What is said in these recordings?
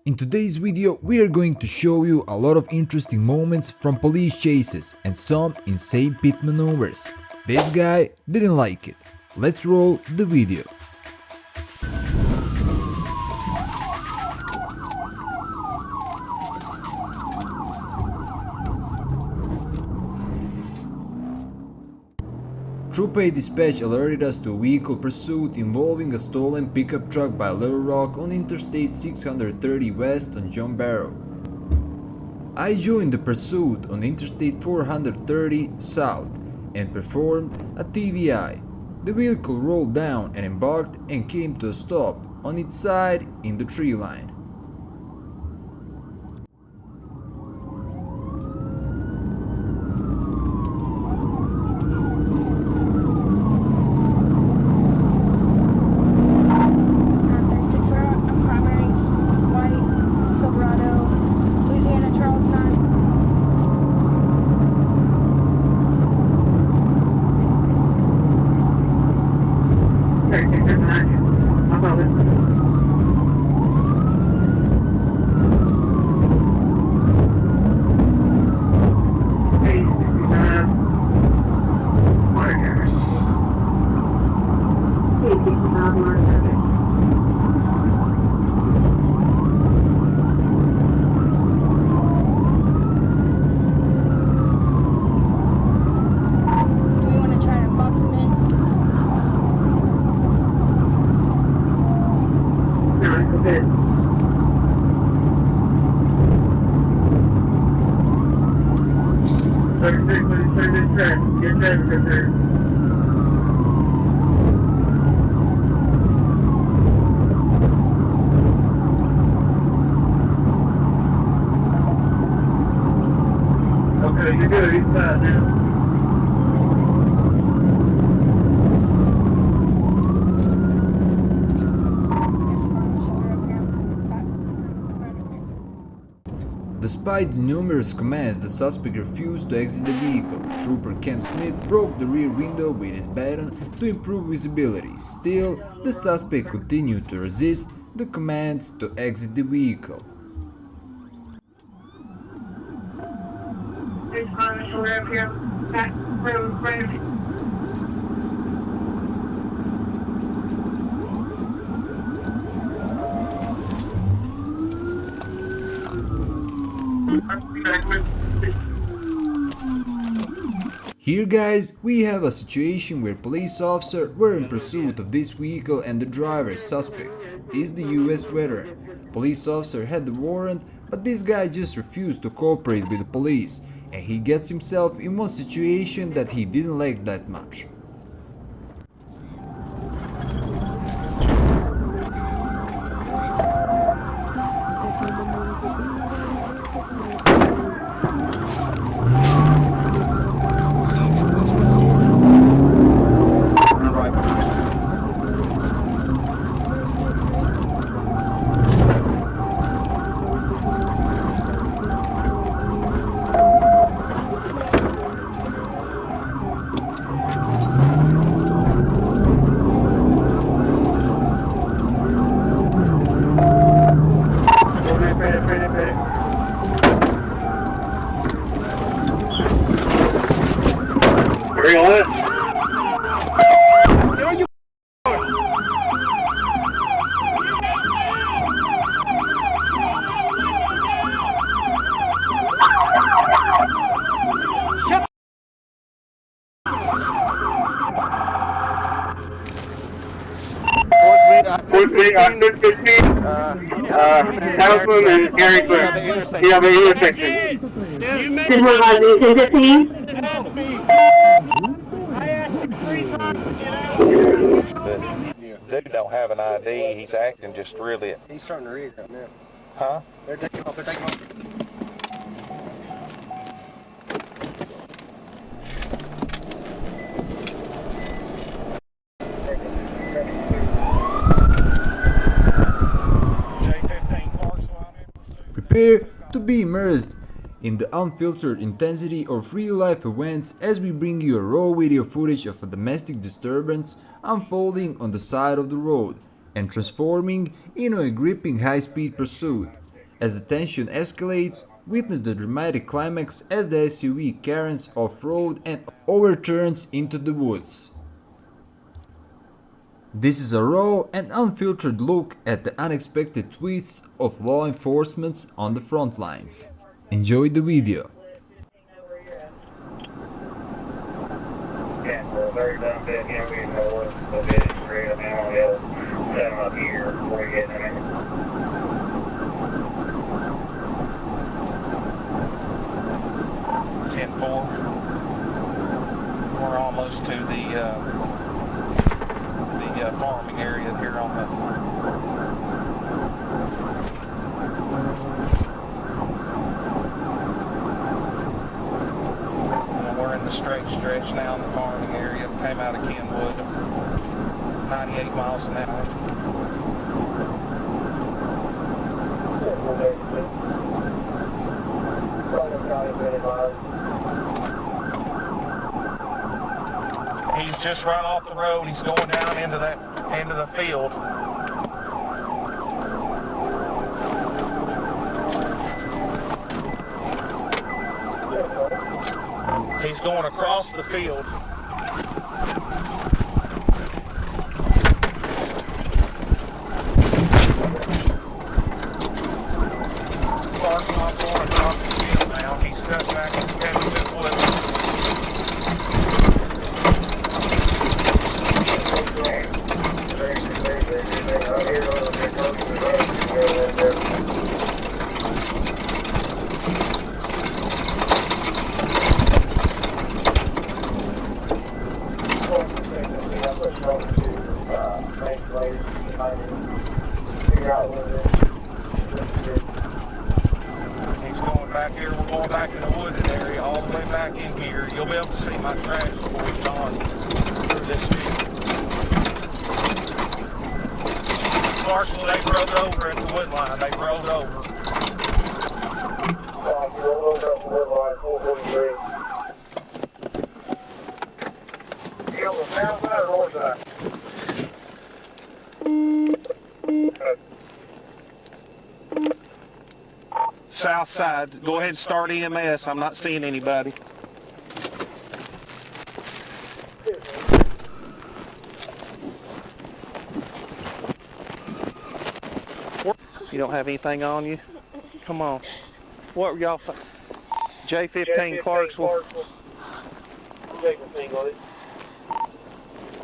In today's video we are going to show you a lot of interesting moments from police chases and some insane pit maneuvers. This guy didn't like it. Let's roll the video. Troop A dispatch alerted us to a vehicle pursuit involving a stolen pickup truck by Little Rock on Interstate 630 West on John Barrow. I joined the pursuit on Interstate 430 South and performed a TVI. The vehicle rolled down and embarked and came to a stop on its side in the tree line. Okay, you're good. He's fine now. Despite the numerous commands, the suspect refused to exit the vehicle. Trooper Kemp Smith broke the rear window with his baton to improve visibility. Still, the suspect continued to resist the commands to exit the vehicle. Here guys, we have a situation where police officers were in pursuit of this vehicle and the driver, suspect, is the US veteran. Police officer had the warrant, but this guy just refused to cooperate with the police, and he gets himself in one situation that he didn't like that much. Councilman and Gary Clerk. You have an intersection. Good morning, is it team? I asked him 3 times to get out. The dude don't have an ID. He's acting just really. He's starting to read right now. Huh? They're taking off. They're taking off. Prepare to be immersed in the unfiltered intensity of real-life events as we bring you a raw video footage of a domestic disturbance unfolding on the side of the road and transforming into a gripping high-speed pursuit. As the tension escalates, witness the dramatic climax as the SUV careens off-road and overturns into the woods. This is a raw and unfiltered look at the unexpected twists of law enforcement on the front lines. Enjoy the video. Yeah, so very dumb bit, you know, we know what the bit is straight up now, they'll set them up here before you get them in. 10-4. We're almost to the farming area here on the. And we're in the straight stretch now in the farming area. Came out of Kenwood, 98 miles an hour. He's just run off the road. He's going down into the field. He's going across the field. Parking lot going across the field now. He's stuck back in the woods. He's going back here. We're going back in the wooded area, all the way back in here. You'll be able to see my trash before we've gone through this field. Marshall, they rode over at the wood line. They rode over. South side. Go ahead and start EMS. I'm not seeing anybody. You don't have anything on you? Come on. What were y'all? J15 Clarksville.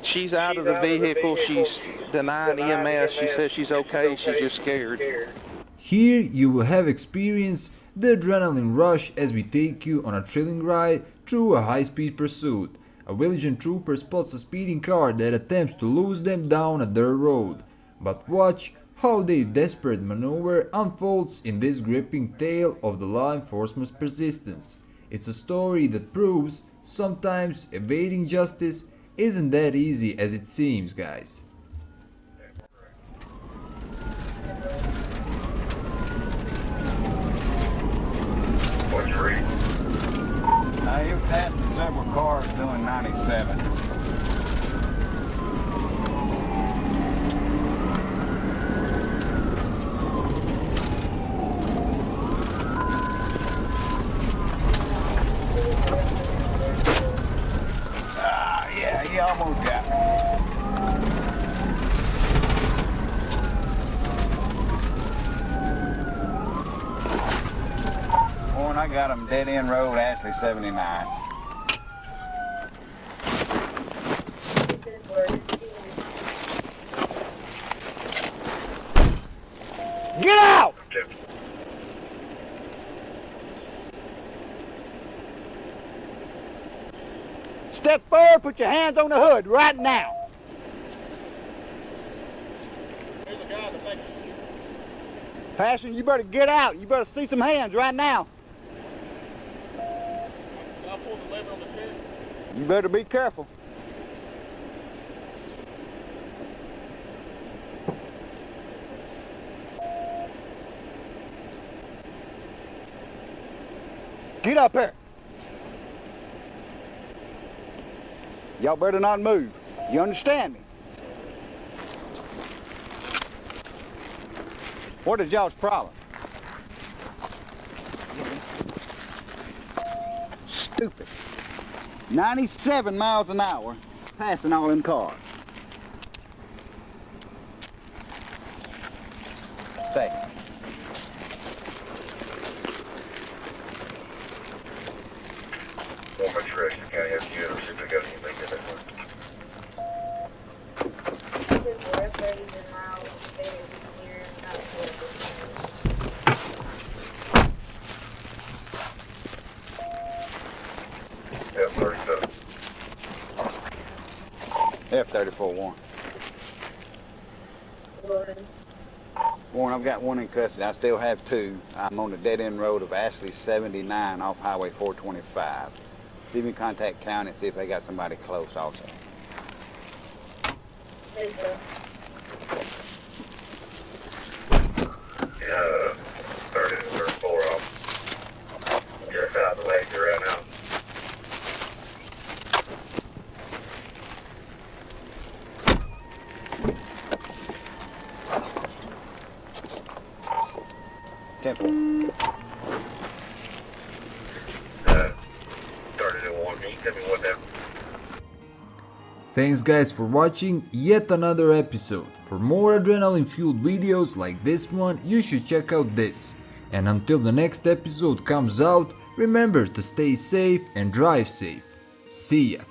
She's out of the vehicle. She's denying EMS. She says she's okay. She's just scared. Here you will have experienced the adrenaline rush as we take you on a thrilling ride through a high-speed pursuit. A vigilant trooper spots a speeding car that attempts to lose them down a dirt road. But watch how their desperate maneuver unfolds in this gripping tale of the law enforcement's persistence. It's a story that proves sometimes evading justice isn't that easy as it seems, guys. He was passing several cars doing 97. Yeah, he almost got me. When I got him dead end road, Ashley 79. Get out! Step forward, put your hands on the hood right now. There's a guy in the back. Passion, you better get out. You better see some hands right now. I'll pull the lever on the steering. You better be careful. Get up here. Y'all better not move. You understand me? What is y'all's problem? stupid. 97 miles an hour, passing all them cars. Say. One more direction, County has you see if we got anything in that one. F-37. F-34 Warren. Warren, I've got one in custody. I still have two. I'm on the dead-end road of Ashley 79 off Highway 425. See if you can contact county and see if they got somebody close also. There you go. Yeah, 30 and 34 off. Just out the way you're at now. Temple. Started at 1. Can you tell me what that? Thanks guys for watching yet another episode. For more adrenaline fueled videos like this one, you should check out this. And until the next episode comes out, remember to stay safe and drive safe. See ya.